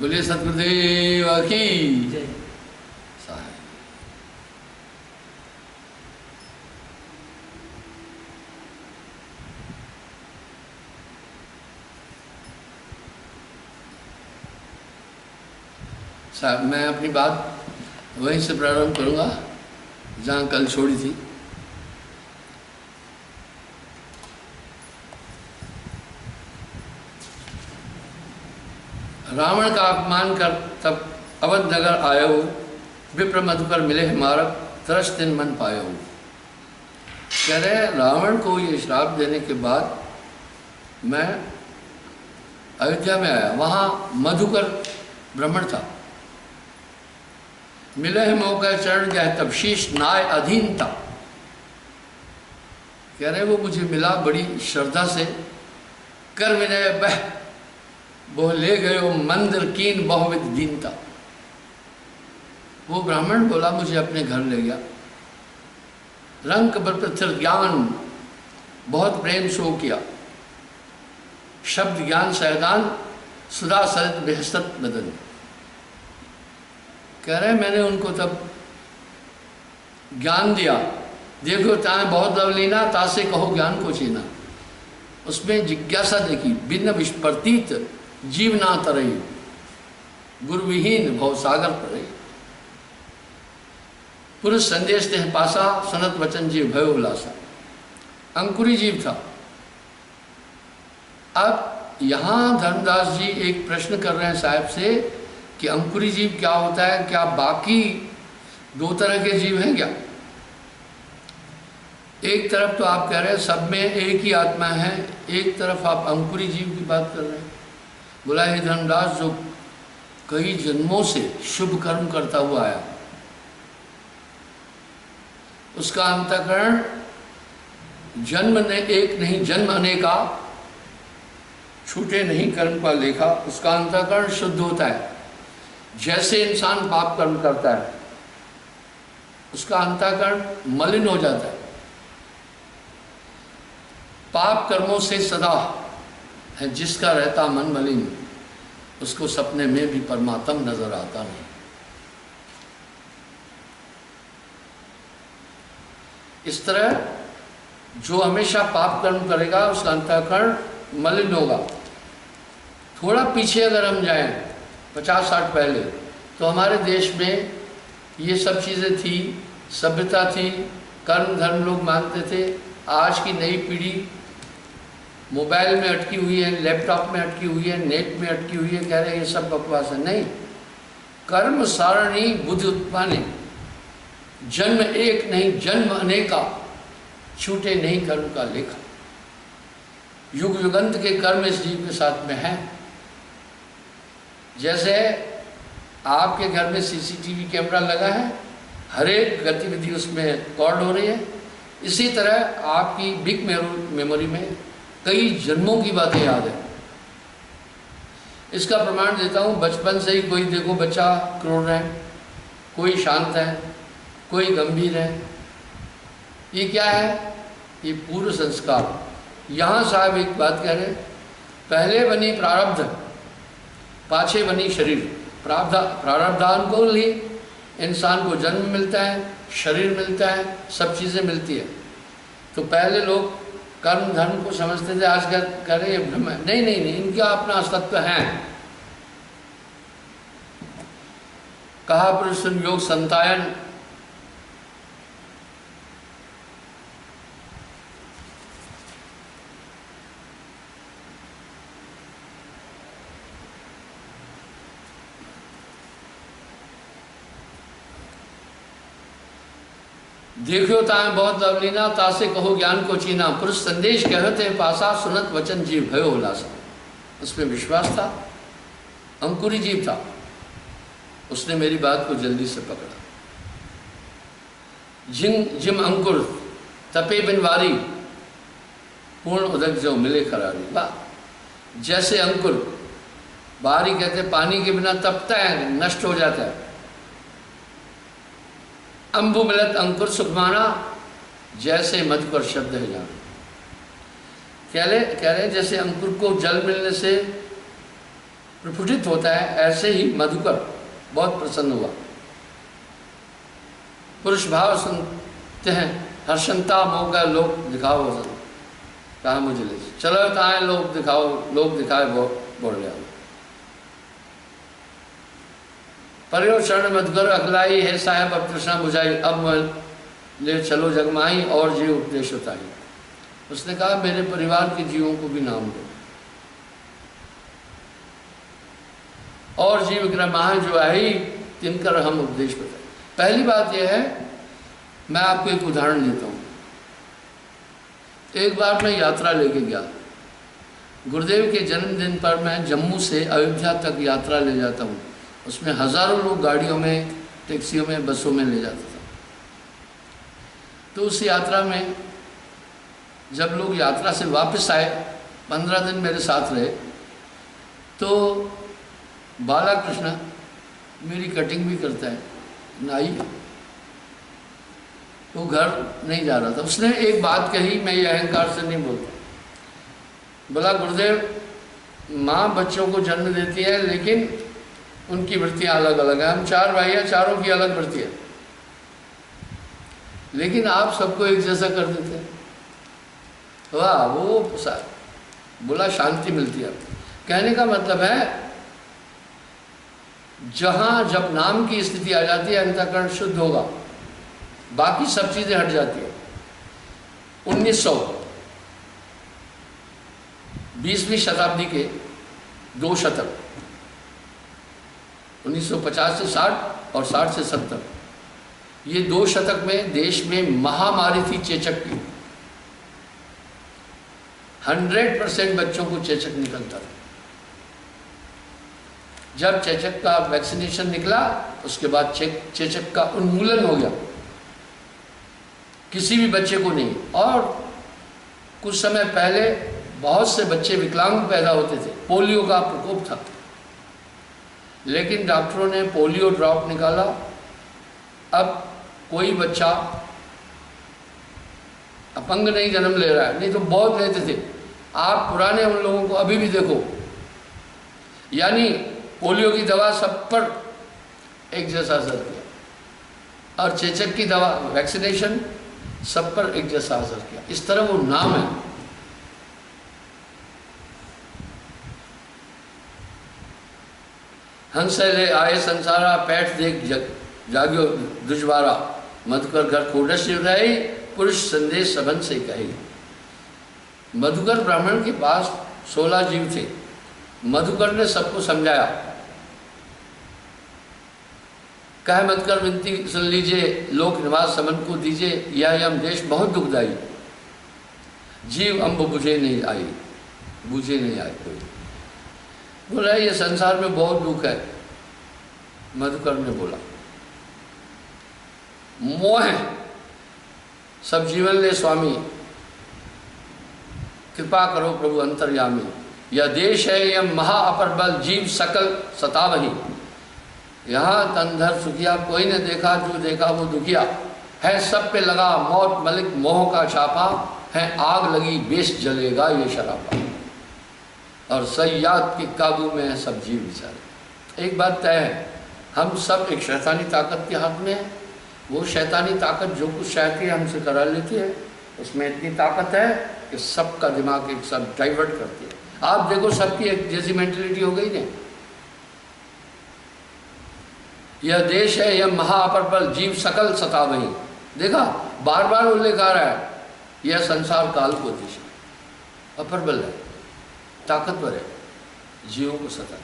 बोलिए सतगुरुदेव की जय। साहब। साहब मैं अपनी बात वहीं से प्रारंभ करूंगा जहां कल छोड़ी थी। रावण का अपमान कर तब अवध नगर आयो, विप्र मधुकर मिले मारक, तरस दिन मन पायो। कह रहे रावण को ये श्राप देने के बाद मैं अयोध्या में आया, वहाँ मधुकर ब्राह्मण था, मिले है मौका चरण गया तब शीश नाय अधीन था। कह रहे वो मुझे मिला बड़ी श्रद्धा से, कर विनय बह वो ले गयो मंदिर कीन बहुविध दीनता। वो ब्राह्मण बोला मुझे अपने घर ले गया, रंग प्रथिर ज्ञान बहुत प्रेम शो किया, शब्द ज्ञान सहदान सुधा सरित बेहसत बदन। कह रहे मैंने उनको तब ज्ञान दिया, देखो ताए बहुत लवलीना तासे कहो ज्ञान को चीना। उसमें जिज्ञासा देखी, बिन विस्पर्तीत जीव ना तरई, गुरु विहीन भव सागर तरई। पुरुष संदेश देह पासा, सनत वचन जीव भयो उल्लासा। अंकुरी जीव था। अब यहाँ धर्मदास जी एक प्रश्न कर रहे हैं साहब से कि अंकुरी जीव क्या होता है, क्या बाकी दो तरह के जीव हैं क्या? एक तरफ तो आप कह रहे हैं सब में एक ही आत्मा है, एक तरफ आप अंकुरी जीव की बात कर रहे हैं। बोला हे धर्मदास, जो कई जन्मों से शुभ कर्म करता हुआ आया, उसका अंतःकरण जन्म ने एक नहीं जन्म अनेका, छूटे नहीं कर्म का लेखा, उसका अंतःकरण शुद्ध होता है। जैसे इंसान पाप कर्म करता है उसका अंतःकरण मलिन हो जाता है। पाप कर्मों से सदा है जिसका रहता मन मलिन, उसको सपने में भी परमात्मा नजर आता नहीं। इस तरह जो हमेशा पाप कर्म करेगा उसका अंतःकरण मलिन होगा। थोड़ा पीछे अगर हम जाएं 50-60 पहले, तो हमारे देश में ये सब चीज़ें थी, सभ्यता थी, कर्म धर्म लोग मानते थे। आज की नई पीढ़ी मोबाइल में अटकी हुई है, लैपटॉप में अटकी हुई है, नेट में अटकी हुई है, कह रहे हैं ये सब बकवास है। नहीं, कर्म सारणी बुद्धि उत्पाने, जन्म एक नहीं जन्म अनेका, छूटे नहीं कर्म का लेखा। युग युगंत के कर्म इस जीव के साथ में है। जैसे आपके घर में सीसीटीवी कैमरा लगा है, हर एक गतिविधि उसमें रिकॉर्ड हो रही है, इसी तरह आपकी बिग मेमोरी में कई जन्मों की बातें याद है। इसका प्रमाण देता हूँ, बचपन से ही कोई देखो बच्चा क्रोध है, कोई शांत है, कोई गंभीर है। ये क्या है? ये पूर्व संस्कार। यहाँ साहब एक बात कह रहे, पहले बनी प्रारब्ध पाछे बनी शरीर। प्रारब्धानुकूल ही इंसान को जन्म मिलता है, शरीर मिलता है, सब चीज़ें मिलती है। तो पहले लोग कर्म धर्म को समझते थे, आज कह रहे हैं ब्रह्म। नहीं नहीं नहीं, इनका अपना अस्तित्व है। कहा पुरुष योग संतायन, देखो ताए बहुत लवलीना तासे कहो ज्ञान को चीना। पुरुष संदेश कहते पासा, सुनत वचन जीव भयो उल्लासा। उसमें विश्वास था, अंकुरी जीव था, उसने मेरी बात को जल्दी से पकड़ा। जिम अंकुर तपे बिन वारी, पूर्ण उदक जो मिले करारी। वाह! जैसे अंकुर, बारी कहते पानी के बिना तपता है, नष्ट हो जाता है। अम्बु मिलत अंकुर सुखमाना, जैसे मधुकर शब्द है जाना। कह रहे जैसे अंकुर को जल मिलने से प्रफुल्लित होता है, ऐसे ही मधुकर बहुत प्रसन्न हुआ। पुरुष भाव सुनते हैं, हर्षंता मोह का लोग दिखाओ वसन, कहा मुझे ले चलो कहाँ लोग दिखाओ, लोग दिखाए बोल रहा। पर्यो शरण मधुकर अखलाई है साहेब अब तृष्णा बुझाई, अब ले चलो जगमाई और जीव उपदेश उताई। उसने कहा मेरे परिवार के जीवों को भी नाम दो और जीव विग्रह माह जो आई तिनकर हम उपदेश बताए। पहली बात यह है, मैं आपको एक उदाहरण देता हूँ। एक बार मैं यात्रा लेके गया, गुरुदेव के जन्मदिन पर मैं जम्मू से अयोध्या तक यात्रा ले जाता हूँ। उसमें हज़ारों लोग गाड़ियों में, टैक्सियों में, बसों में ले जाता था। तो उस यात्रा में जब लोग यात्रा से वापस आए, 15 दिन मेरे साथ रहे, तो बालाकृष्ण मेरी कटिंग भी करता है, नाई है, वो घर नहीं जा रहा था। उसने एक बात कही, मैं ये अहंकार से नहीं बोलता, बोला गुरुदेव माँ बच्चों को जन्म देती है लेकिन उनकी वृत्तियाँ अलग अलग हैं। हम 4 भाई हैं, चारों की अलग वृत्ति है, लेकिन आप सबको एक जैसा कर देते हैं। वाह, वो बोला शांति मिलती है। कहने का मतलब है जहाँ जब नाम की स्थिति आ जाती है अंतःकरण शुद्ध होगा, बाकी सब चीज़ें हट जाती है। 1920वीं शताब्दी के 2 शतक, 1950 से 60 और 60 से 70, ये 2 शतक में देश में महामारी थी चेचक की। 100% बच्चों को चेचक निकलता था। जब चेचक का वैक्सीनेशन निकला उसके बाद चेचक का उन्मूलन हो गया, किसी भी बच्चे को नहीं। और कुछ समय पहले बहुत से बच्चे विकलांग पैदा होते थे, पोलियो का प्रकोप था, लेकिन डॉक्टरों ने पोलियो ड्रॉप निकाला। अब कोई बच्चा अपंग नहीं जन्म ले रहा है, नहीं तो बहुत लेते थे। आप पुराने उन लोगों को अभी भी देखो, यानी पोलियो की दवा सब पर एक जैसा असर किया और चेचक की दवा वैक्सीनेशन सब पर एक जैसा असर किया। इस तरह वो नाम है। हंस ले आए संसारा, पैठ देख जाग्यो दुजवारा, मधुकर घर खोडस रही, पुरुष संदेश सबन से कही। मधुकर ब्राह्मण के पास 16 जीव थे। मधुकर ने सबको समझाया, कह मधुकर विनती सुन लीजिए, लोक निवास समन को दीजिए, यह यम देश बहुत दुखदाई, जीव अम्ब बुझे नहीं आई, बुझे नहीं आए कोई। बोला ये संसार में बहुत दुख है। मधुकर ने बोला मोह है, सब जीवन ले स्वामी, कृपा करो प्रभु अंतर्यामी, यह देश है यह महा अपर बल, जीव सकल सतावही, यहाँ तनधर सुखिया, कोई ने देखा जो देखा वो दुखिया, है सब पे लगा मौत मलिक मोह का छापा, है आग लगी बेश जलेगा ये शराबा, और सयाद के काबू में है सब जीव बेचारे। एक बात तय है, हम सब एक शैतानी ताकत के हाथ में है। वो शैतानी ताकत जो कुछ चाहती है हमसे करा लेती है। उसमें इतनी ताकत है कि सबका दिमाग एक सब डाइवर्ट करती है। आप देखो सबकी एक जैसी मेंटलिटी हो गई ना। यह देश है यह महाअपर बल, जीव सकल सतावही, देखा बार बार उल्लेख आ रहा है। यह संसार काल को देश अपर बल है, ताकतवर है, जीवों को सता।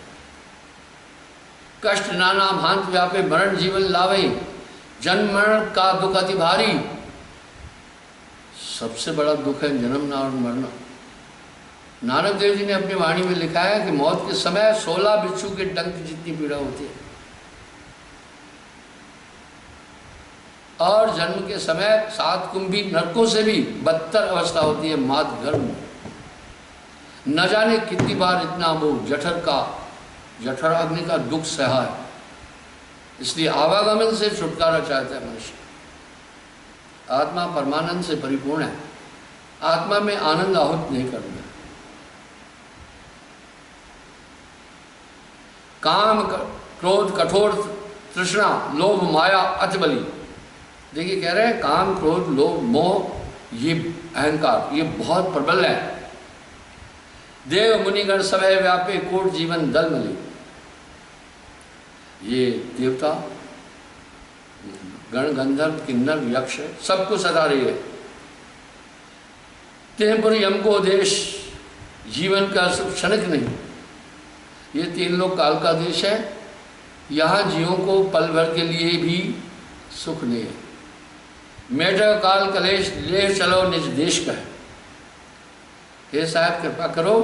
कष्ट नाना भांत व्यापे, मरण जीवन लावई, जन्म मरण का दुख अति भारी। सबसे बड़ा दुख है जन्मना और मरना। नानक देव जी ने अपनी वाणी में लिखा है कि मौत के समय 16 बिच्छू के डंक जितनी पीड़ा होती है, और जन्म के समय 7 कुंभी नरकों से भी बदतर अवस्था होती है मात गर्भ। न जाने कितनी बार इतना वो जठर अग्नि का दुख सहा है। इसलिए आवागमन से छुटकारा चाहता है मनुष्य। आत्मा परमानंद से परिपूर्ण है, आत्मा में आनंद आहुत नहीं करना। काम क्रोध कठोर तृष्णा लोभ माया अति बली। देखिए कह रहे हैं काम क्रोध लोभ मोह ये अहंकार ये बहुत प्रबल है। देव मुनिगण सभय व्यापे कोट जीवन दल मिली। ये देवता गण गंधर्व किन्नर यक्ष सबको सता रही है। तेहपुर यम को देश जीवन का क्षणिक नहीं। ये तीन लोग काल का देश है। यहाँ जीवों को पल भर के लिए भी सुख नहीं है। मेटा काल कलेश ले चलो निज देश का है। हे साहब कृपा करो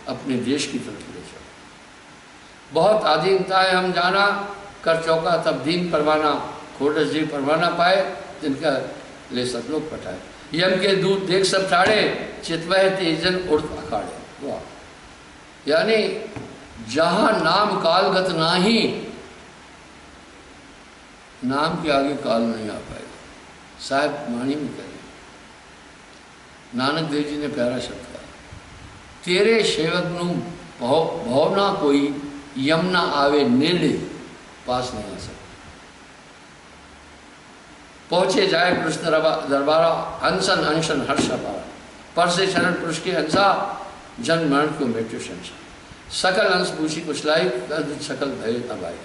अपने देश की तरफ ले चलो। बहुत आधीनता है हम जाना कर चौका तब दीन परवाना खोडस जी परवाना पाए जिनका ले सतलोक पटाए। यम के दूत देख सब ठाड़े चितवह तेजन उड़त अखाड़े। वाह, यानी जहाँ नाम कालगत नाही, नाम के आगे काल नहीं आ पाएगा। साहब वाणी में करें नानक देव जी ने प्यारा शब्द कहा, तेरे सेवक नु भव ना कोई यमुना आवे नेड़े पास नहीं आ सकता। पहुंचे जाए कृष्ण दरबारा हंसन अंशन हर्ष पारा। पर से शरण पुरुष के हंसा जन मरण को मृत्यु संसार। सकल हंस पूछी कुशलाई सकल भय अभाई।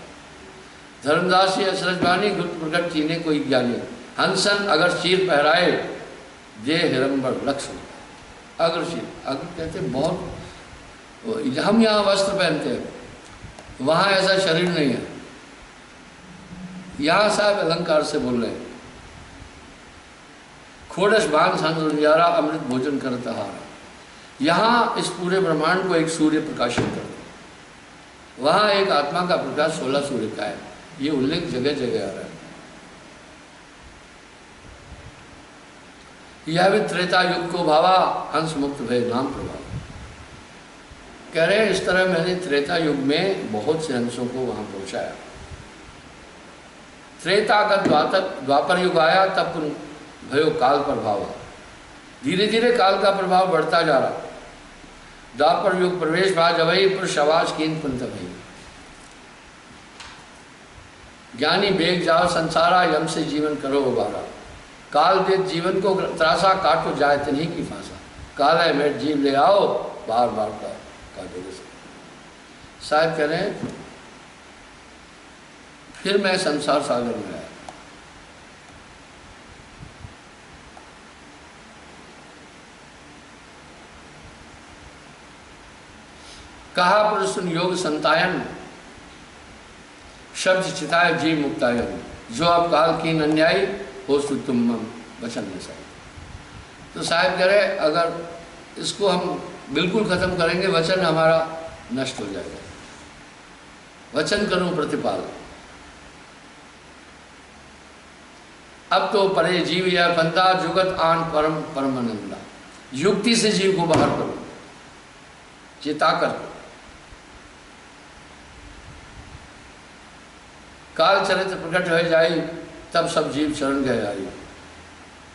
धर्मदास जी अचरज बानी गुप्त प्रकट कीने कोई ज्ञानी। हंसन अगर चीर पहराए दे हिरंबर लक्ष्य। अगर चीर अगर कहते बहुत, हम यहाँ वस्त्र पहनते हैं, वहाँ ऐसा शरीर नहीं है। यहाँ साहब अलंकार से बोल रहे हैं। खोडस भाग संजारा अमृत भोजन करता हारा। यहाँ इस पूरे ब्रह्मांड को एक सूर्य प्रकाशित करते, वहाँ एक आत्मा का प्रकाश 16 सूर्य का है। ये उल्लेख जगह जगह आ रहा है। यह भी त्रेता युग को भावा हंस मुक्त भय नाम प्रभाव। कह रहे हैं इस तरह मैंने त्रेता युग में बहुत से हंसों को वहाँ पहुँचाया। त्रेता का द्वापर युग आया तब भयो काल प्रभाव। धीरे धीरे काल का प्रभाव बढ़ता जा रहा। द्वापर युग प्रवेश भाज अवई पुरुष आवाज कीन पंथ भई। ज्ञानी बेग जाओ संसारा यम से जीवन करो उबारा। काल दे जीवन को त्रासा काटो जाए तिन्हीं की फांसा। काल है मेट जीव ले आओ बार बार का काटो। शायद कह रहे हैं फिर मैं संसार सागर में आया। कहा पुरुष योग संतायन शब्द चिताय जीव मुक्तायन। जो अब काल की अन्यायी हो सु तुम वचन में साहिब। तो साहिब कह रहे अगर इसको हम बिल्कुल खत्म करेंगे वचन हमारा नष्ट हो जाएगा। वचन करूं प्रतिपाल। अब तो परे जीव या बंदा जुगत आन परम परमानंदा। युक्ति से जीव को बाहर करो, चिता कर। काल चरित्र प्रकट हो जाई तब सब जीव चरण गए आई।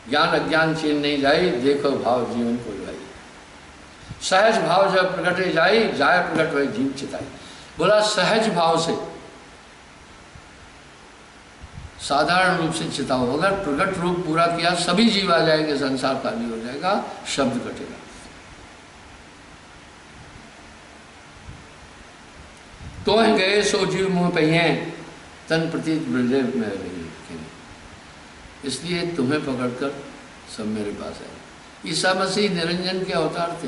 ज्ञान अज्ञान चीन नहीं जाई देखो भाव जीवन को जाई। सहज भाव जब प्रकटे जाई जाय प्रकट हुए जीव चिताई। बोला सहज भाव से साधारण रूप से चिताओ। अगर प्रकट रूप पूरा किया सभी जीव आ जाएंगे, संसार खाली हो जाएगा, शब्द कटेगा। तो गए सो जीव मुँह पहिए तन प्रतीत ब्रजदेव में रही। इसलिए तुम्हें पकड़कर सब मेरे पास आए। ईसा मसीह निरंजन के अवतार थे।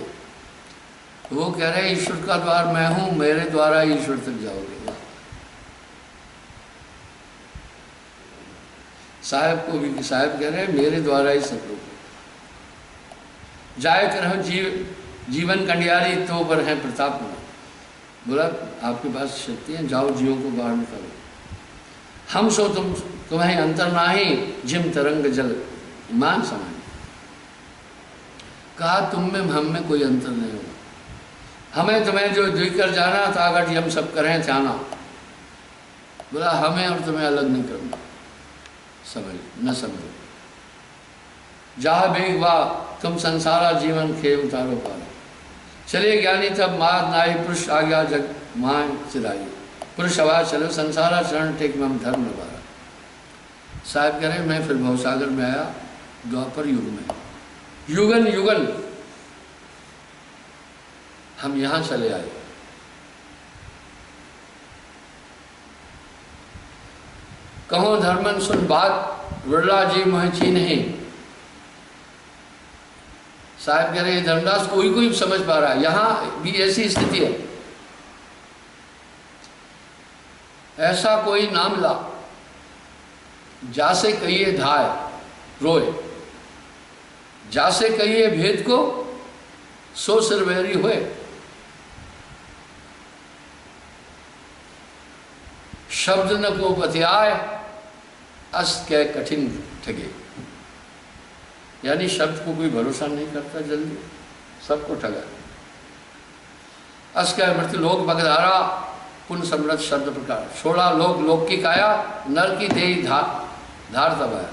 वो कह रहे ईश्वर का द्वार मैं हूं, मेरे द्वारा ईश्वर तक जाओगे। साहब को भी साहब कह रहे हैं मेरे द्वारा ही सब लोग जाए कर जीवन कंडियारी तो पर है प्रताप में। बोला आपके पास शक्ति है, जाओ जीवों को बाहर निकालो। हम सो तुम्हें अंतर नाही जिम तरंग जल मान समान। कहा तुम में हम में कोई अंतर नहीं होगा। हमें तुम्हें जो देकर जाना था अगर हम सब करें जाना। बोला हमें और तुम्हें अलग नहीं करना। समझ न समझो जा बेग वाह तुम संसारा जीवन खे उतारो पारो। चले ज्ञानी तब मार नाई पुरुष आ गया जग मां चिराई। पुरुष आवाज चलो संसारा शरण टेक मम धर्म निवारा। साहब कह रहे मैं फिर भवसागर में आया द्वापर युग में, युगन युगन हम यहां चले आए। कहो धर्मन सुन बात विरला जी मोह नहीं। साहब कह रहे धर्मदास कोई कोई समझ पा रहा है, यहां भी ऐसी स्थिति है। ऐसा कोई नाम ला जासे कहिए धाय रोए, जासे कहिए भेद को सो सिरवैरी हुए। शब्द न को बतियाए अस के कठिन ठगे। यानी शब्द को कोई भरोसा नहीं करता, जल्दी सबको ठगा। अस के मृत्यु लोक बगधारा पुन समृद्ध शब्द प्रकार। 16 लोक लोक की काया नर की देही धार दबाया।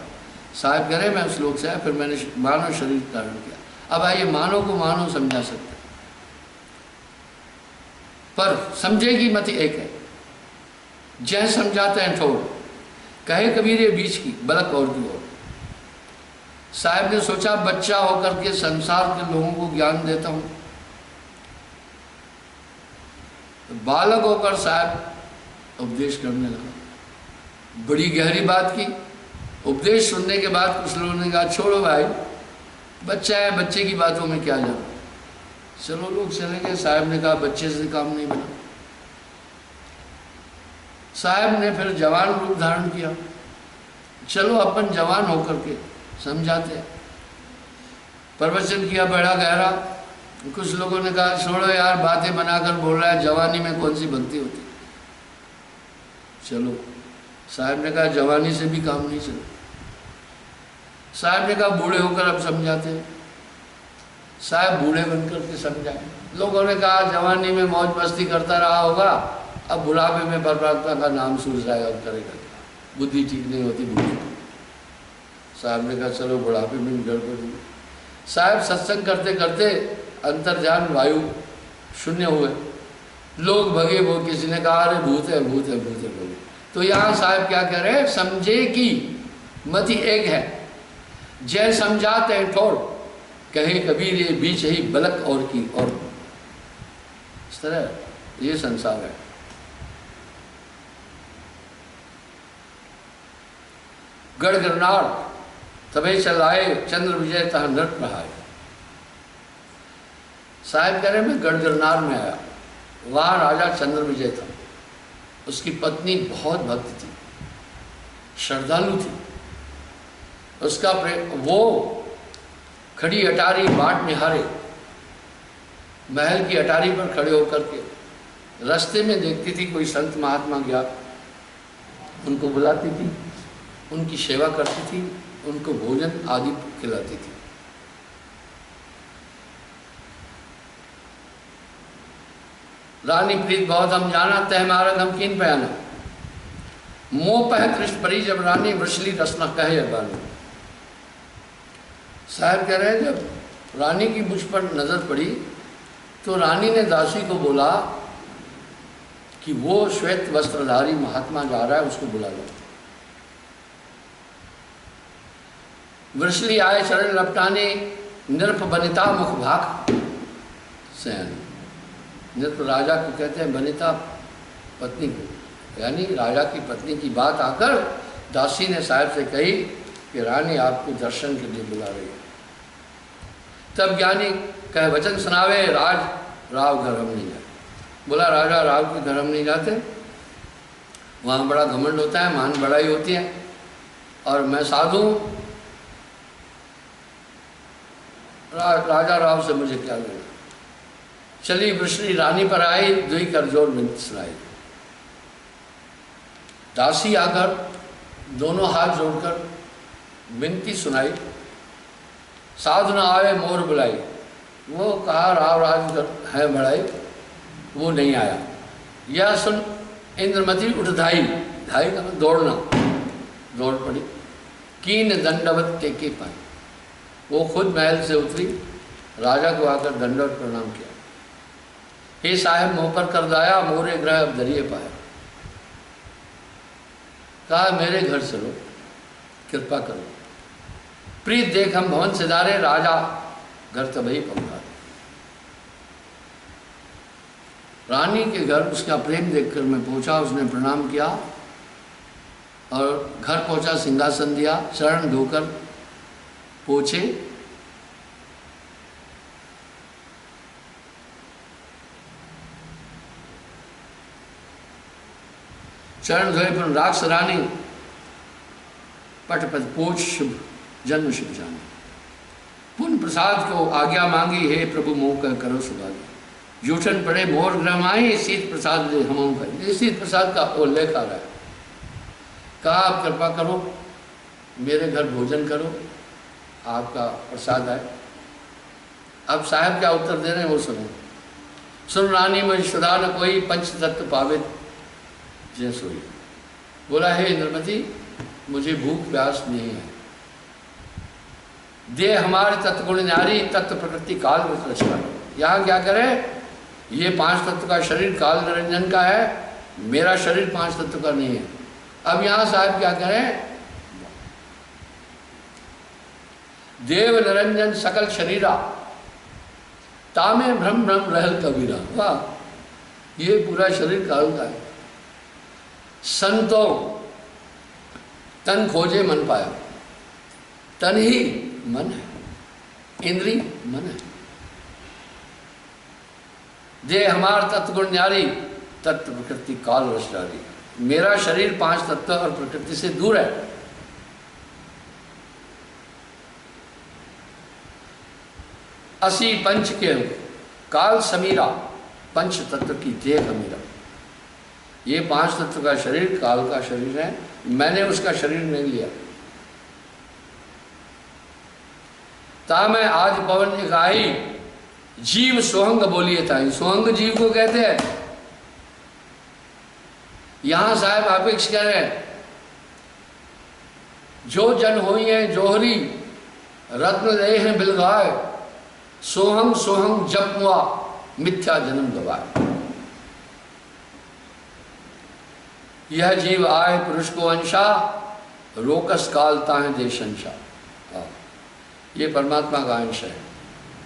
साहब कह रहे मैं उस लोक से आया, फिर मैंने मानव शरीर धारण किया। अब आइए मानव को मानव समझा सकते, पर समझेगी मत एक है। जय समझाते हैं ठोर, कहे कबीर ये बीच की बलक और की ओर। साहब ने सोचा बच्चा होकर के संसार के लोगों को ज्ञान देता हूं, बालक होकर साहब उपदेश करने लगा। बड़ी गहरी बात की। उपदेश सुनने के बाद कुछ लोगों ने कहा छोड़ो भाई, बच्चा है, बच्चे की बातों में क्या जाना। चलो लोग चले गए। साहब ने कहा बच्चे से काम नहीं बना। साहब ने फिर जवान रूप धारण किया। चलो अपन जवान होकर के समझाते। प्रवचन किया बड़ा गहरा। कुछ लोगों ने कहा छोड़ो यार, बातें बनाकर बोल रहा है, जवानी में कौन सी भक्ति होती। चलो साहब ने कहा जवानी से भी काम नहीं चला। साहब ने कहा बूढ़े होकर अब समझाते हैं। साहब बूढ़े बनकर के समझाए। लोगों ने कहा जवानी में मौज मस्ती करता रहा होगा, अब बुढ़ापे में परमात्मा का नाम सूझ जाएगा, अब करेगा क्या, बुद्धि ठीक नहीं होती बूढ़ी। साहब ने कहा चलो बुढ़ापे में भी गड़बड़। साहब सत्संग करते करते अंतर्ध्यान वायु शून्य हुए। लोग भगे, वो किसी ने कहा अरे भूत है भूत है भूत है भूत। तो यहाँ साहब क्या कह रहे हैं, समझे कि मति एक है, जय समझाते हैं ठोर, कहे कबीर ये बीच ही बलक और की और। इस तरह ये संसार है। गढ़ गिरनार तबे चलाए चंद्र विजय तह नृत रहाए। साहब कह रहे मैं गढ़ गिरनार में आया, वहां राजा चंद्र विजय था। उसकी पत्नी बहुत भक्त थी, श्रद्धालु थी। उसका वो खड़ी अटारी बाट निहारे, महल की अटारी पर खड़े होकर के रास्ते में देखती थी कोई संत महात्मा गया, उनको बुलाती थी, उनकी सेवा करती थी, उनको भोजन आदि खिलाती थी। रानी प्रीत बहुत हम जाना, तह मारग हम किन पयाना। मोह पह कृष्ण परी जब रानी वृषली रसना कहे अबानी। साहब कह रहे हैं जब रानी की मुझ पर नजर पड़ी तो रानी ने दासी को बोला कि वो श्वेत वस्त्रधारी महात्मा जा रहा है, उसको बुला लो। वृषली आए चरण लपटाने, नृप बनिता मुख भाग सहन। नृप राजा को कहते हैं, बनिता पत्नी को, यानी राजा की पत्नी की बात आकर दासी ने साहब से कही कि रानी आपको दर्शन के लिए बुला रही है। तब ज्ञानी कहे वचन सुनावे, राज राव घर हम नहीं जाते। बोला राजा राव के घर हम नहीं जाते, वहाँ बड़ा घमंड होता है, मान बड़ाई होती है, और मैं साधु राजा राव से मुझे क्या लेना। चली वृषली रानी पर आई, दुई कर जोर विनती सुनाई। दासी आकर दोनों हाथ जोड़कर विनती सुनाई, साधु न आवे मोर बुलाई। वो कहा राव राज है बड़ाई, वो नहीं आया। यह सुन इंद्रमती उठ धाई, धाई का दौड़ना, दौड़ पड़ी। कीन दंडवत टेके पाई, वो खुद महल से उतरी, राजा को आकर दंडवत प्रणाम किया। हे साहेब मोह पर कर दाया, मोरे ग्रह अब दरिए पाया। कहा मेरे घर चलो, कृपा करो। प्रीत देख हम भवन सिधारे, राजा घर तबही पहुंचा। रानी के घर उसका प्रेम देखकर मैं पहुंचा, उसने प्रणाम किया और घर पहुंचा, सिंहासन दिया, चरण धोकर पोछे, चरण धोए पर राक्ष रानी पट पट पोछ शुभ जन्म शुभ जाने। पुण्य प्रसाद को आज्ञा मांगी, हे प्रभु मोह कर करो सुभागी। जूठन पड़े मोर ग्रह आई, शीत प्रसाद ले हम खाई। शीत प्रसाद का उल्लेख आ रहा है। कहा आप कृपा करो, मेरे घर भोजन करो, आपका प्रसाद आए। अब साहब क्या उत्तर दे रहे हैं वो सुनो। सुन रानी में शुदा न कोई, पंच तत्व पावे जय सोई। बोला हे इंद्रमती, मुझे भूख प्यास नहीं है। दे हमारे तत्व गुण नारी, तत्व प्रकृति काल में रचना। यहाँ क्या करें, ये पांच तत्व का शरीर काल निरंजन का है, मेरा शरीर पांच तत्व का नहीं है। अब यहाँ साहब क्या करें, देव निरंजन सकल शरीरा, तामे भ्रम भ्रम रहल कबीरा। वाह, ये पूरा शरीर काल का है। संतों तन खोजे मन पाया, तन ही मन है, इंद्री मन है। दे हमार तत्व गुण न्यारी, तत्व प्रकृति काल रसधारी। मेरा शरीर पांच तत्व और प्रकृति से दूर है। असी पंच के काल समीरा, पंच तत्व की देह मेरा। ये पांच तत्व का शरीर काल का शरीर है, मैंने उसका शरीर नहीं लिया। ता मैं आज पवन इकाई, जीव सोहंग बोलिए ताई। सोहंग जीव को कहते हैं। यहां साहब अपेक्ष कह रहे हैं, जो जन होई है जोहरी, रत्न दे हैं बिलगाए, सोहंग सोहंग जप हुआ, मिथ्या जन्म गवाए। यह जीव आए पुरुष को अंशा, रोकस काल ताहे देशंशा। ये परमात्मा का अंश है।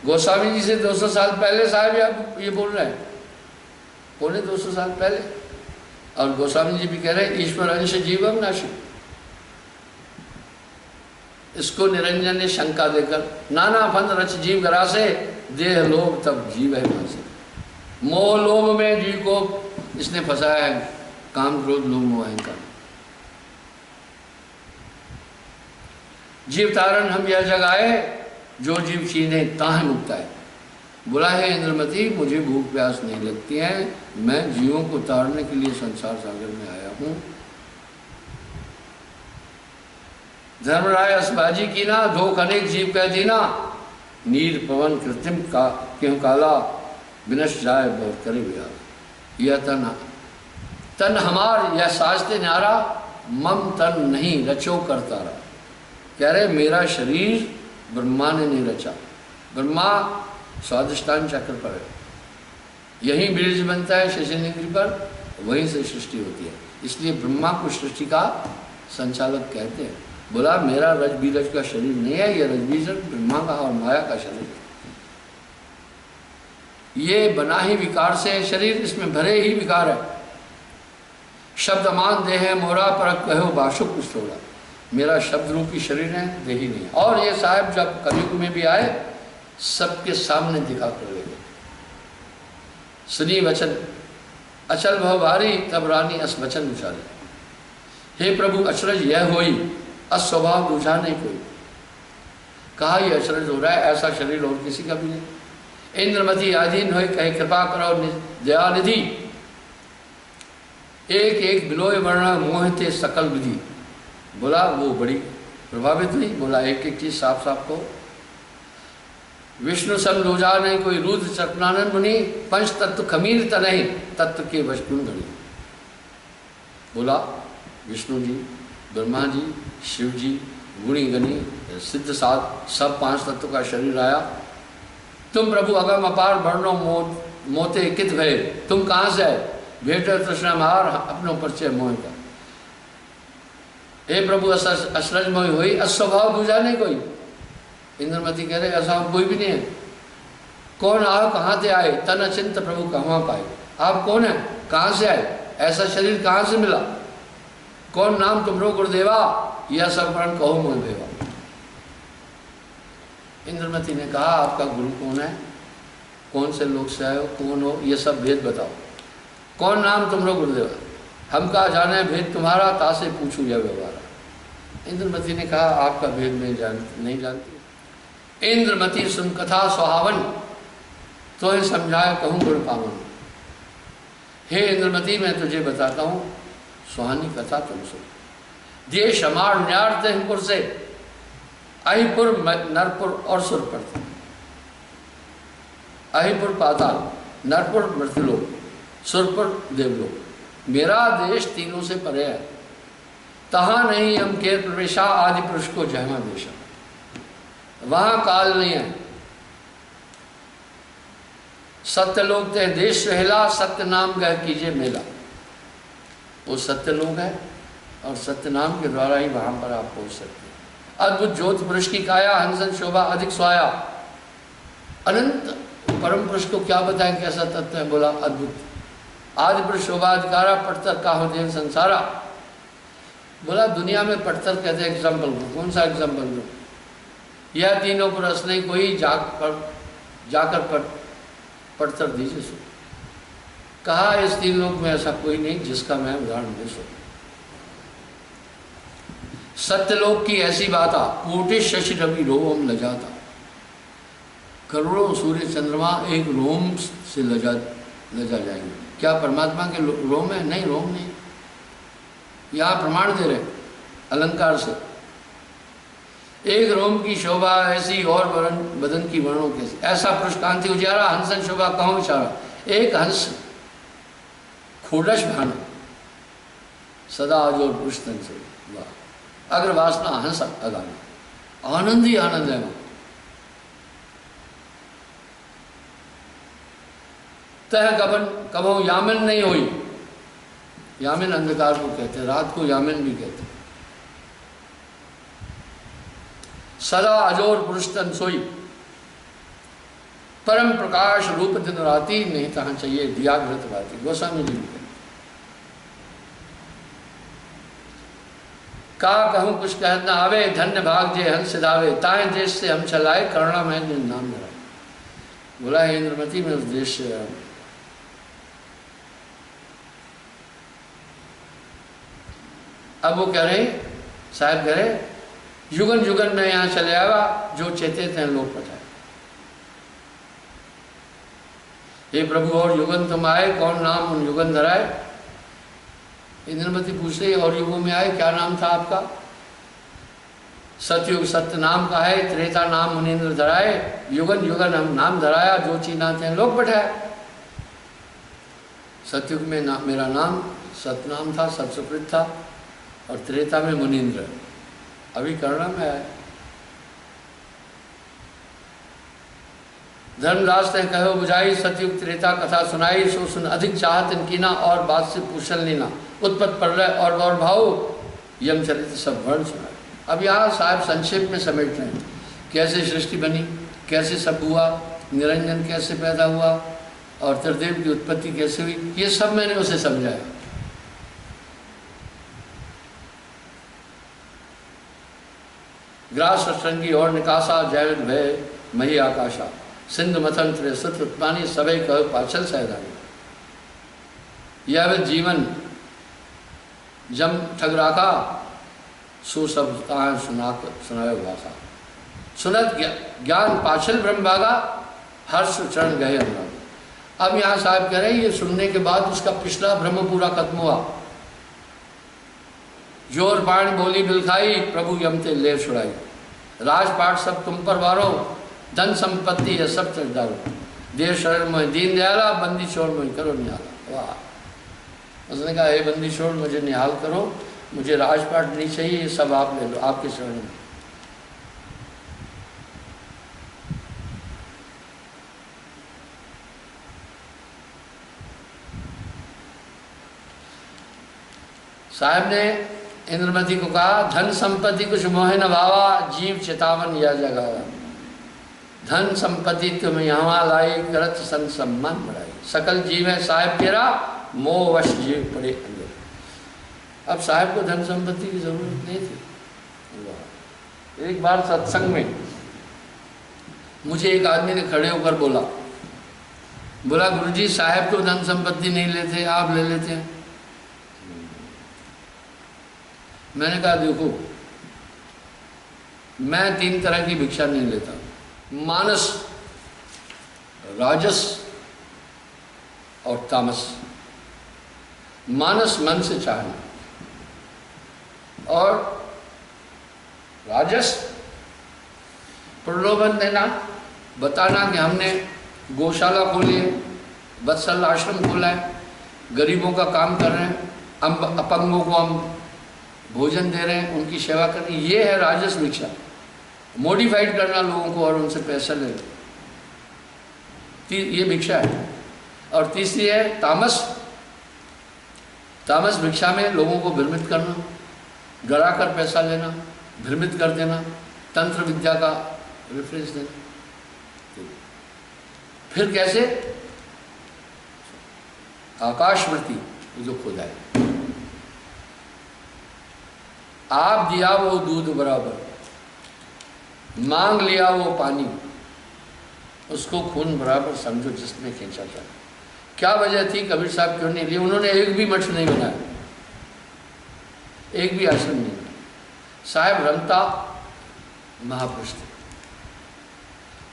गोस्वामी जी से 200 साल पहले साहब आप ये बोल रहे हैं, पौने 200 साल पहले। और गोस्वामी जी भी कह रहे हैं, ईश्वर अंश जीवम नाशी। इसको निरंजन ने शंका देकर, नाना फंद रच जीव गरासे, देह लोभ तब जीव है भासे। मोह लोभ में जीव को इसने फंसाया है, काम क्रोध लोभ मोह अहंकार। जीव तारण हम यह जगाए, जो जीव चीने ताह मुक्ता है। बोला है इंद्रमती, मुझे भूख प्यास नहीं लगती है, मैं जीवों को तारने के लिए संसार सागर में आया हूं। धर्मराय असबाजी की ना, धोख अनेक जीव कह दीना, नीर पवन कृत्रिम का क्यों काला, विनश जाए बहुत करे बिहार। यह तन हमार, यह साजते न्यारा, मम तन नहीं रचो करता रहा। कह रहे मेरा शरीर ब्रह्मा ने नहीं रचा। ब्रह्मा स्वादिष्टान चक्र पर है, यहीं बीज बनता है शशनेन्द्री पर, वहीं से सृष्टि होती है। इसलिए ब्रह्मा को सृष्टि का संचालक कहते हैं। बोला मेरा रज बीरज का शरीर नहीं है, यह रज बीरज ब्रह्मा का और माया का शरीर है। ये बना ही विकार से है शरीर, इसमें भरे ही विकार है। शब्द मान देह मोरा पर कहो बाशुक कुछ थोड़ा। मेरा शब्द रूपी शरीर है, देही नहीं है। और ये साहब जब कलयुग में भी आए, सबके सामने दिखा कर ले गए। सुनी वचन अचल भव भारी, तब रानी अस वचन उचारे। हे प्रभु अचरज यह होई, अस्वभाव दूझा नहीं कोई। कहा यह अचरज हो रहा है, ऐसा शरीर और किसी का भी नहीं। इंद्रमती आधीन हो कहे कृपा करो दयानिधि, एक एक बिलोय वर्णा मोहते सकल विधि। बोला वो बड़ी प्रभावित हुई। बोला एक एक चीज साफ साफ को। विष्णु सम लोजा नहीं कोई, रुद्र चटनानन मुनि, पंच तत्व खमीर तनहि, तत्व के वशगुण गणी। बोला विष्णु जी, ब्रह्मा जी, शिव जी, गुणी गणी, सिद्ध साध, सब पांच तत्व का शरीर आया। तुम प्रभु अगम अपार वर्णो मोते कित भय, तुम कहाँ से आए? भेट तृष्णा मार अपनों परिचय मोह का। हे प्रभु अचरज मोहि हुई अस्वभाव दूजा नहीं कोई। इंद्रमती कह रहे ऐसा कोई भी नहीं है। कौन आओ कहाँ से आए, तन अचिंत प्रभु कहाँ पाए। आप कौन है, कहाँ से आए, ऐसा शरीर कहाँ से मिला, कौन नाम तुमरो गुरुदेवा, यह सब वर्ण कहो मोह देवा। इंद्रमती ने कहा आपका गुरु कौन है, कौन से लोग से आए हो, कौन हो, ये सब भेद बताओ। कौन नाम तुमरो गुरुदेवा, हम कहा जाने भेद तुम्हारा, तासे पूछू यह व्यवहार। इंद्रमती ने कहा आपका भेद नहीं जानती। इंद्रमती सुन कथा सुहावन, तो ही समझाए कहूँ गुण पावन। हे इंद्रमती मैं तुझे बताता हूँ सुहानी कथा तुम सुन। देश हमार न्यार हिमपुर से, अहिपुर नरपुर और सुरपुर। अहिपुर पाताल, नरपुर मृत्युलोक, सुरपुर देवलोक। मेरा देश तीनों से परे है, तहाँ नहीं हम के प्रवेशा आदि पुरुष को जहमा देशा, वहाँ काल नहीं है। सत्य लोग ते देश रहला, सत्य नाम गह कीजिए मेला। वो सत्य लोग है और सत्य नाम के द्वारा ही वहाँ पर आप पहुँच सकते हैं। अद्भुत ज्योति पुरुष की काया, हंसन शोभा अधिक स्वाया। अनंत परम पुरुष को क्या बताएं कैसा तत्व है, बोला अद्भुत। आदि पुरुष शोभा अधिकारा, पटतर का हो देन संसारा। बोला दुनिया में पटतर कहते हैं एग्जाम्पल को, कौन सा एग्जाम्पल दो, यह तीनों पुरुष नहीं कोई जाकर पटतर दीजिए सो। कहा इस तीन लोक में ऐसा कोई नहीं जिसका मैं उदाहरण दे सकूं। सत्यलोक की ऐसी बात आ, कोटि शशि रवि रोम लजाता। करोड़ों सूर्य चंद्रमा एक रोम से लजा जाएंगे। क्या परमात्मा के रोम है? नहीं, रोम नहीं। यहाँ प्रमाण दे रहे अलंकार से। एक रोम की शोभा ऐसी और बदन की वर्णों कैसी, ऐसा पुरुष कांति उजारा, हंसन शोभा कहूँ विचारा। एक हंस खोडश भान सदा अजोर पुरुष तन से, वाह। अग्र वासना हंस अगाना, आनंद ही आनंद है। तह गबन कबो यामिन नहीं हुई। यामिन अंधकार को कहते, रात को यामिन भी कहते। सदा अजोर पुरुष तन सोई, परम प्रकाश रूप दिन राती, नहीं तहाँ चाहिए दिया घृत राती। गोस्वामी जी भी का कहूँ कुछ कह न आवे, धन्य भाग जे हंस सिधावे, ताए देश से हम चलाए, करुणा में नाम धराए। बोला है इंद्रमती में उस देश से आया। अब वो कह रहे साहब कह रहे युगन युगन में यहाँ चले आवा, जो चेते थे लोग पठाए। हे प्रभु और युगन तुम आए, कौन नाम उन युगन धराए। इंद्रमती पूछ रही और युगों में आए, क्या नाम था आपका। सतयुग सत्य नाम का है, त्रेता नाम मुनीन्द्र धराए, युगन युगन हम नाम धराया, जो चीना थे लोग बैठाए। सतयुग में मेरा नाम सतनाम था, सत्सुकृत था, और त्रेता में मुनीन्द्र, अभी करुणा में आए। धर्मदास ने कहो बुझाई, सतयुग त्रेता कथा सुनाई, सो सुन अधिक चाहत इनकीना, और बात से पूछल लेना, उत्पत्त प्रलय और गौर भाव, यम चरित्र सब वर्ण सुनाए। अब यहाँ साहब संक्षेप में समेट रहे हैं, कैसे सृष्टि बनी, कैसे सब हुआ, निरंजन कैसे पैदा हुआ, और त्रिदेव की उत्पत्ति कैसे हुई, ये सब मैंने उसे समझाया। ग्रास श्रृंगी और निकासा, जैविक भय मही आकाशा, सिंधु मथन त्रिसुत उत्पानी, सबै कह पाचल सहदानी। यह जीवन जम ठग राखा, सो सब सुनायो भाषा। सुनत ज्ञान पाचल ब्रह्म भागा, हर्ष चरण गए अनुराग। अब यहाँ साहब कह रहे हैं ये सुनने के बाद उसका पिछला भ्रम पूरा खत्म हुआ। जोर बाण बोली बिलखाई, प्रभु यमते ले छुड़ाई। राजपाट सब तुम पर वारो, धन संपत्ति ये सब चढ़ारो। देर शरण मोह दीन दयाला, बंदी छोड़ मुझे करो निहाला। वाह। उसने कहा हे बंदी छोड़ मुझे निहाल करो, मुझे राजपाट नहीं चाहिए, ये सब आप ले लो, आपके शरण में। साहब ने इंद्रमती को कहा, धन संपत्ति कुछ मोह न भावा, जीव चितावन या जगावा। धन संपत्ति तुम यहाँ लाई, करत सन सम्मान बढ़ाई। सकल जीव है साहेब तेरा, मोह वश जीव पड़े अंदर। अब साहेब को धन संपत्ति की जरूरत नहीं थी। एक बार सत्संग में मुझे एक आदमी ने खड़े होकर बोला, गुरुजी साहेब तो धन संपत्ति नहीं लेते, आप ले लेते हैं। मैंने कहा देखो, मैं 3 तरह की भिक्षा नहीं लेता, मानस, राजस और तामस। मानस मन से चाहना, और राजस प्रलोभन देना, बताना कि हमने गौशाला खोली है, वत्सल आश्रम खोला है, गरीबों का काम कर रहे हैं, अपंगों को हम भोजन दे रहे हैं, उनकी सेवा कर रहे हैं। ये है राजस भिक्षा। मॉडिफाइड करना लोगों को और उनसे पैसा लेना, ये भिक्षा है। और तीसरी है तामस। तामस भिक्षा में लोगों को भ्रमित करना, डरा कर पैसा लेना, भ्रमित कर देना, तंत्र विद्या का रेफरेंस देना। फिर कैसे? आकाशवृत्ति जो खुदा है, आप दिया वो दूध बराबर, मांग लिया वो पानी, उसको खून बराबर समझो जिसने खींचा था। क्या वजह थी कबीर साहब क्यों नहीं लिए? उन्होंने एक भी मठ नहीं बनाया, एक भी आश्रम नहीं बनाया। साहब रमता महापुरुष थे।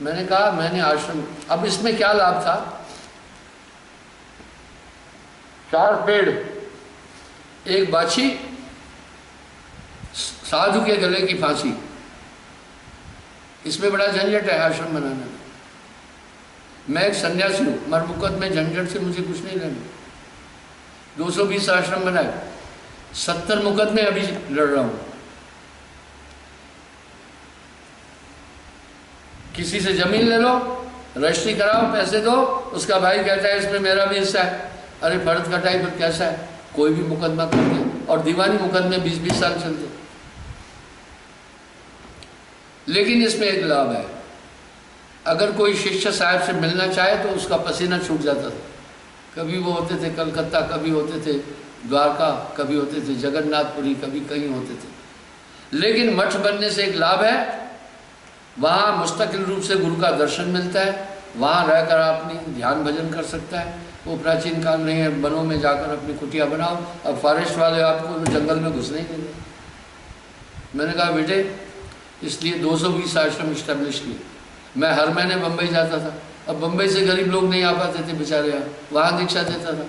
मैंने कहा मैंने आश्रम, अब इसमें क्या लाभ था? 4 पेड़, एक बाछी, साधु के गले की फांसी। इसमें बड़ा झंझट है आश्रम बनाने में। मैं एक सन्यासी हूँ, मरमुकत में झंझट से मुझे कुछ नहीं लेना। 220 आश्रम बनाए, 70 मुकदमे अभी लड़ रहा हूँ। किसी से जमीन ले लो, रजिस्ट्री कराओ, पैसे दो, उसका भाई कहता है इसमें मेरा भी हिस्सा है। अरे फर्द कटाई पर कैसा है? कोई भी मुकदमा कर दे, और दीवानी मुकदमे 20-20 साल चलते। लेकिन इसमें एक लाभ है, अगर कोई शिष्य साहब से मिलना चाहे तो उसका पसीना छूट जाता था। कभी वो होते थे कलकत्ता, कभी होते थे द्वारका, कभी होते थे जगन्नाथपुरी, कभी कहीं होते थे। लेकिन मठ बनने से एक लाभ है, वहाँ मुस्तकिल रूप से गुरु का दर्शन मिलता है, वहाँ रहकर अपनी ध्यान भजन कर सकता है। वो प्राचीन काल नहीं है वनों में जाकर अपनी कुटिया बनाओ। अब फॉरेस्ट वाले आपको जंगल में घुसने ही नहीं देंगे। मैंने कहा बेटे, इसलिए 220 आश्रम इस्टेब्लिश किए। मैं हर महीने बम्बई जाता था। अब बम्बई से गरीब लोग नहीं आ पाते थे बेचारे, वहाँ दीक्षा देता था।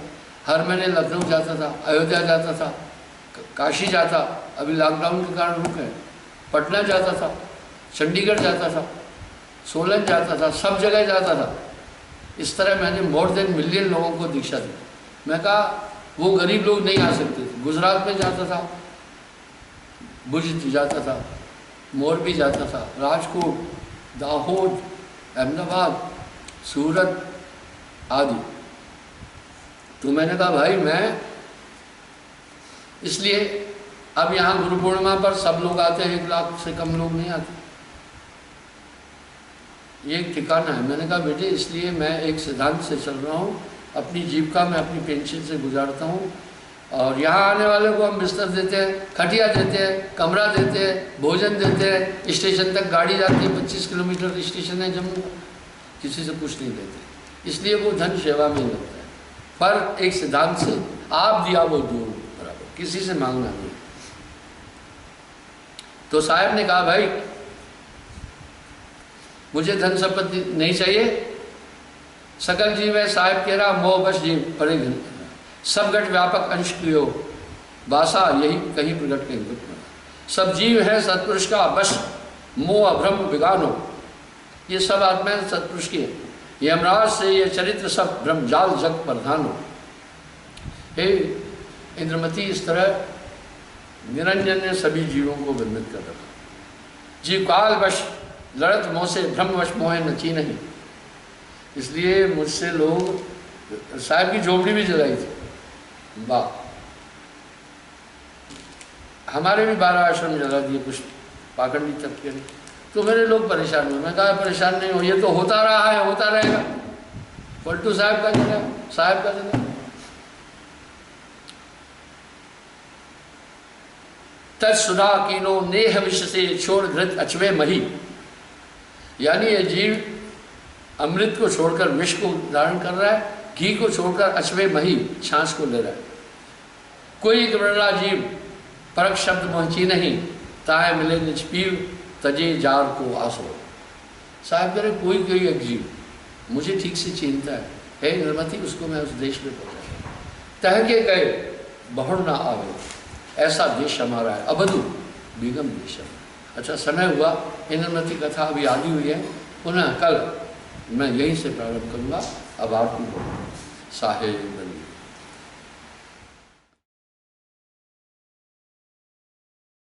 हर महीने लखनऊ जाता था, अयोध्या जाता था, काशी जाता, अभी लॉकडाउन के कारण रुक गए, पटना जाता था, चंडीगढ़ जाता था, सोलन जाता था, सब जगह जाता था। इस तरह मैंने मोर देन मिलियन लोगों को दीक्षा दी। मैं कहा वो गरीब लोग नहीं आ सकते थे। गुजरात में जाता था, भुज जाता था, मोरबी जाता था, राजकोट, दाहोद, अहमदाबाद, सूरत आदि। तो मैंने कहा भाई मैं, इसलिए अब यहाँ गुरु पूर्णिमा पर सब लोग आते हैं, 1 लाख से कम लोग नहीं आते। ये एक ठिकाना है। मैंने कहा बेटे, इसलिए मैं एक सिद्धांत से चल रहा हूँ, अपनी जीविका मैं अपनी पेंशन से गुजारता हूँ। और यहाँ आने वाले को हम बिस्तर देते हैं, खटिया देते हैं, कमरा देते हैं, भोजन देते हैं, स्टेशन तक गाड़ी जाती है, 25 किलोमीटर स्टेशन है जम्मू का, किसी से कुछ नहीं देते। इसलिए वो धन सेवा में लगता है। पर एक सिद्धांत से, आप दिया वो दो बराबर, किसी से मांगना नहीं। तो साहब ने कहा भाई मुझे धन संपत्ति नहीं चाहिए, सकल जीव है साहेब कह रहा, मोह बस जीव पड़े घन, सब घट व्यापक अंश क्रियो बासा, यही कहीं प्रगट कहीं घट। सब जीव है सत्पुरुष का बस, मोह भ्रम विगानो, ये सब आत्माएं सत्पुरुष की है। यमराज से ये चरित्र सब ब्रह्मजाल जग प्रधान हो। हे इंद्रमती, इस तरह निरंजन ने सभी जीवों को भ्रमित कर रखा। जीव काल वश लड़त मोह से, भ्रमवश मोह नची नहीं। इसलिए मुझसे लोग, साहब की झोपड़ी भी जलाई थी, वाह, हमारे भी 12 आश्रम जला दिए कुछ पाखंडी तबके ने, तो मेरे लोग परेशान हुए। मैं कहा परेशान नहीं हो, ये तो होता रहा है, होता रहेगा। पलटू साहब का जला, साहब का जला। तत्सुधा कीनो नेह विष से छोड़ घृत अचवे मही, यानी ये जीव अमृत को छोड़कर विष को धारण कर रहा है, घी को छोड़कर अचवे मही छाछ को ले रहा है। कोई गृणा जीव परक शब्द पहुंची नहीं, ताहे मिले निज पीव तजे जार को आसो। साहब कह रहे कोई कोई एक जीव मुझे ठीक से चिंता है निर्मति, उसको मैं उस देश में पहुंचा, तह के गए बहुड़ ना आवे, ऐसा देश हमारा है, अवधु बेगम देश है। अच्छा समय हुआ, इंद्रमती कथा अभी आदि हुई है, पुनः कल मैं यहीं से प्रारंभ करूँगा। अब आरती हो साहेब।